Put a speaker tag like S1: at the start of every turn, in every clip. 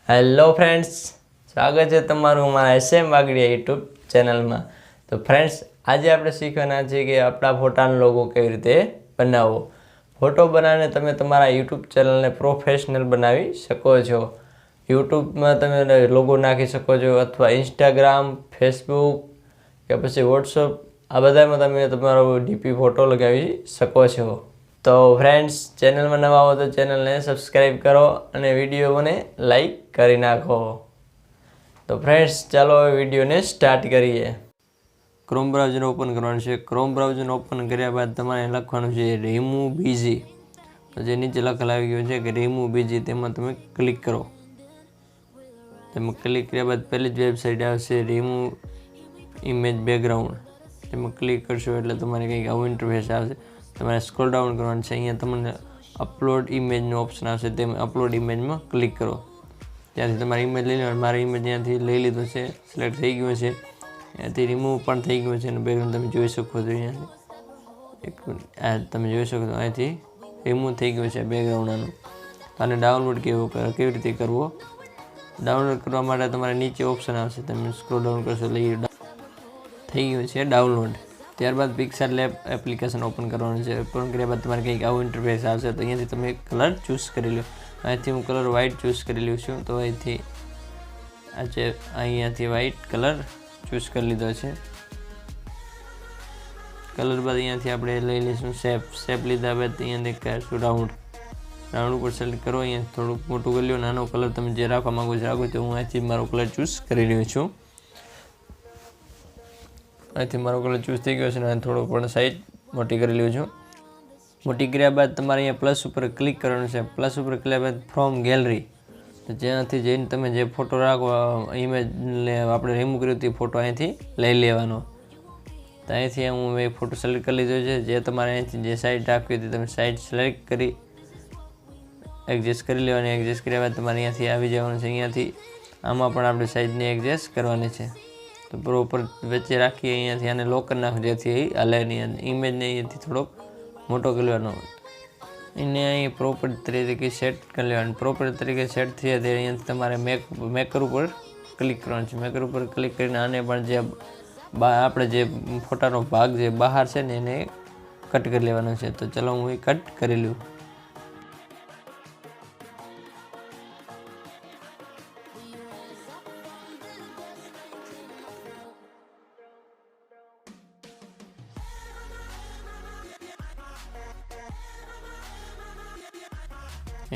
S1: Hello friends, સ્વાગત છે તમારું અમારા એસએમ વાગડિયા યુટ્યુબ ચેનલમાં। તો ફ્રેન્ડ્સ, આજે આપણે શીખવાના છે કે આપણા ફોટાનો લોગો કેવી રીતે બનાવવો। ફોટો બનાવીને તમે તમારા યુટ્યુબ ચેનલને પ્રોફેશનલ બનાવી શકો છો। યુટ્યુબમાં તમે લોગો નાખી શકો છો અથવા ઇન્સ્ટાગ્રામ, ફેસબુક કે પછી વોટ્સઅપ આ બધામાં તમે તમારો ડીપી ફોટો લગાવી શકો છો। તો ફ્રેન્ડ્સ, ચેનલમાં નવા હો તો ચેનલને સબસ્ક્રાઈબ કરો અને વિડીયોને લાઈક કરી નાખો। તો ફ્રેન્ડ્સ, ચાલો હવે વિડીયોને સ્ટાર્ટ કરીએ। ક્રોમ બ્રાઉઝર ઓપન કરવાનું છે। ક્રોમ બ્રાઉઝર ઓપન કર્યા બાદ તમારે લખવાનું છે રિમૂવ બીજી। તો જે નીચે લખેલ આવી ગયું છે કે રિમૂવ બીજી, તેમાં તમે ક્લિક કરો। તેમાં ક્લિક કર્યા બાદ પહેલી જ વેબસાઇટ આવશે રિમૂવ ઇમેજ બેકગ્રાઉન્ડ। તેમાં ક્લિક કરશો એટલે તમારે કંઈક આવું ઇન્ટરફેસ આવશે। તમારે સ્ક્રોલ ડાઉન કરવાનું છે। અહીંયા તમને અપલોડ ઇમેજનો ઓપ્શન આવશે, તેમાં અપલોડ ઇમેજમાં ક્લિક કરો। ત્યાંથી તમારી ઇમેજ લઈ લેવાની। મારી ઇમેજ ત્યાંથી લઈ લીધો છે, સિલેક્ટ થઈ ગયું છે, ત્યાંથી રિમૂવ પણ થઈ ગયું છે અને બેકગ્રાઉન્ડ તમે જોઈ શકો છો। અહીંયાથી એક આ તમે જોઈ શકો છો, અહીંથી રિમૂવ થઈ ગયું છે બેકગ્રાઉન્ડ આનું। અને ડાઉનલોડ કેવી રીતે કરવો? ડાઉનલોડ કરવા માટે તમારે નીચે ઓપ્શન આવશે, તમે સ્ક્રોલ ડાઉન કરશો એટલે થઈ ગયું છે ડાઉનલોડ। ત્યારબાદ પિક્સેલ લેબ એપ્લિકેશન ઓપન કરવાનું છે। ઓપન કર્યા બાદ તમારે કંઈક આવું ઇન્ટરફેસ આવશે। તો અહીંયાથી તમે એક કલર ચૂઝ કરી લો। અહીંથી હું કલર વ્હાઇટ ચૂઝ કરી લઉં છું। તો અહીંયાથી વ્હાઇટ કલર ચૂઝ કરી લીધો છે। કલર બાદ અહીંયાથી આપણે લઈ લઈશું શેપ લીધા બાદ અહીંયાથી કરીશું રાઉન્ડ ઉપર સિલેક્ટ કરો। અહીંયા થોડુંક મોટું કરી લો, નાનો કલર તમે જે રાખવા માંગો છો રાખો। તો હું અહીંથી મારો કલર ચૂઝ કરી રહ્યો છું। અહીંથી મારો કલર ચૂઝ થઈ ગયો છે અને થોડો પણ સાઇઝ મોટી કરી લઉં છું। મોટી કર્યા બાદ તમારે અહીંયા પ્લસ ઉપર ક્લિક કરવાનું છે। પ્લસ ઉપર કર્યા બાદ ફ્રોમ ગેલેરી, તો જેનાથી જઈને તમે જે ફોટો રાખો ઇમેજને આપણે રિમૂવ કર્યો તે ફોટો અહીંથી લઈ લેવાનો। તો અહીંથી હું એ ફોટો સિલેક્ટ કરી લીધો છે। જે તમારે અહીંથી જે સાઇઝ રાખવી હતી તમે સાઇઝ સિલેક્ટ કરી એડજસ્ટ કરી લેવાની। એડજસ્ટ કર્યા બાદ તમારે અહીંયાથી આવી જવાનું છે। અહીંયાથી આમાં પણ આપણે સાઇઝને એડજસ્ટ કરવાની છે। તો પ્રોપર વચ્ચે રાખી અહીંયાથી આને લોક કરી નાખો, જેથી હાલે નહીં। ઇમેજને અહીંયાથી થોડોક મોટો કરી લેવાનો, એને અહીં પ્રોપર તરીકે સેટ કરી લેવાનું। પ્રોપર તરીકે સેટ થયા ત્યારે અહીંયાથી તમારે મેકર ઉપર ક્લિક કરવાનું છે। મેકર ઉપર ક્લિક કરીને આને પણ જે આપણે જે ફોટાનો ભાગ જે બહાર છે ને એને કટ કરી લેવાનો છે। તો ચલો હું એ કટ કરી લઉં।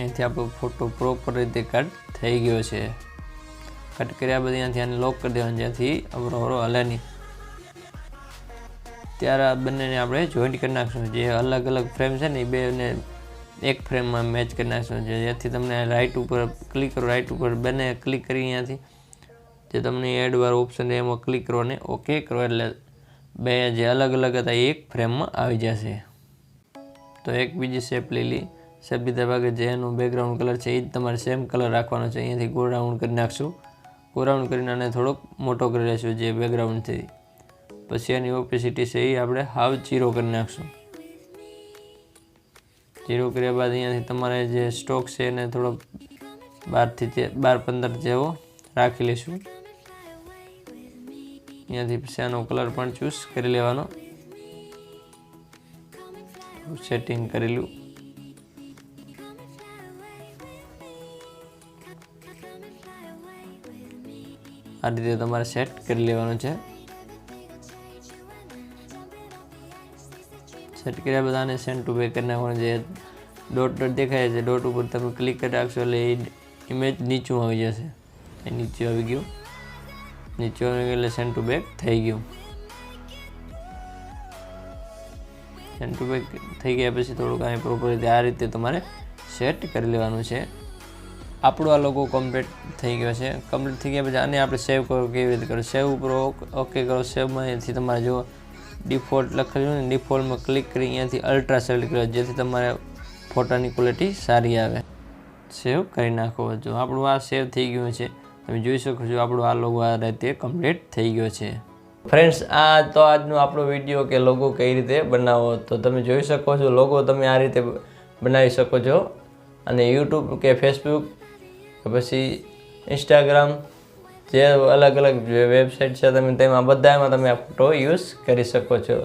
S1: અહીંથી આપણો ફોટો પ્રોપર રીતે કટ થઈ ગયો છે। કટ કર્યા પછી અહીંયાથી આને લોક કરી દેવાનું, જ્યાંથી અવરો હલે નહીં। ત્યારે આ બંનેને આપણે જોઈન્ટ કરી નાખશું। જે અલગ અલગ ફ્રેમ છે ને એ બેને એક ફ્રેમમાં મેચ કરી નાખશું। જેથી તમને રાઇટ ઉપર ક્લિક કરો, રાઇટ ઉપર બંને ક્લિક કરી અહીંયાથી જે તમને એડવાળો ઓપ્શન છે એમાં ક્લિક કરો અને ઓકે કરો, એટલે બે જે અલગ અલગ હતા એ એક ફ્રેમમાં આવી જશે। તો એક બીજી શેપ લઈ લઈ। શેપ લીધા ભાગે જે એનું બેકગ્રાઉન્ડ કલર છે એ જ તમારે સેમ કલર રાખવાનો છે। અહીંયાથી ગો રાઉન્ડ કરી નાખશું। ગો રાઉન્ડ કરીને આને થોડોક મોટો કરી લઈશું જે બેકગ્રાઉન્ડથી। પછી એની ઓપેસિટી છે એ આપણે હાવ 0 કરી નાખશું। 0 કર્યા બાદ અહીંયાથી તમારે જે સ્ટોક છે એને થોડો 12-15 જેવો રાખી લઈશું। અહીંયાથી પછી આનો કલર પણ ચૂઝ કરી લેવાનો, સેટિંગ કરી લઉં। આ રીતે તમારે સેટ કરી લેવાનું છે। સેટ કર્યા બધા આને સેન્ડ ટુ બેક કરી નાખવાનું। જે ડોટ દેખાય છે ડોટ ઉપર તમે ક્લિક કરી રાખશો એટલે એ ઇમેજ નીચું આવી જશે। એ નીચે આવી ગયું, નીચે આવી ગયું એટલે સેન્ડ ટુ બેક થઈ ગયું। સેન્ડ ટુ બેક થઈ ગયા પછી થોડુંક અહીં પ્રોપર રીતે આ રીતે તમારે સેટ કરી લેવાનું છે। આપણો આ લોગો કમ્પ્લીટ થઈ ગયો છે। કમ્પ્લીટ થઈ ગયા પછી આને આપણે સેવ કરો, કેવી રીતે કરો? સેવ ઉપર ઓકે કરો। સેવમાં અહીંયાથી તમારે જો ડિફોલ્ટ લખેલું ને ડિફોલ્ટમાં ક્લિક કરી અહીંયાથી અલ્ટ્રા સિલેક્ટ કરો, જેથી તમારે ફોટાની ક્વોલિટી સારી આવે। સેવ કરી નાખો। જો આપણું આ સેવ થઈ ગયું છે, તમે જોઈ શકો છો આપણો આ લોગો આ રીતે કમ્પ્લીટ થઈ ગયો છે। ફ્રેન્ડ્સ, આ તો આજનો આપણો વિડીયો કે લોગો કઈ રીતે બનાવવો। તો તમે જોઈ શકો છો લોગો તમે આ રીતે બનાવી શકો છો। અને યુટ્યુબ કે ફેસબુક કે પછી ઇન્સ્ટાગ્રામ જે અલગ અલગ વેબસાઇટ છે તેમાં બધામાં તમે આ ફોટો યુઝ કરી શકો છો.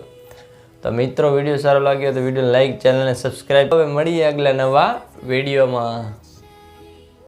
S1: તો મિત્રો વિડીયો સારો લાગ્યો તો વિડીયો લાઈક, ચેનલને સબસ્ક્રાઈબ. હવે મળીએ આગલા નવા વિડીયોમાં.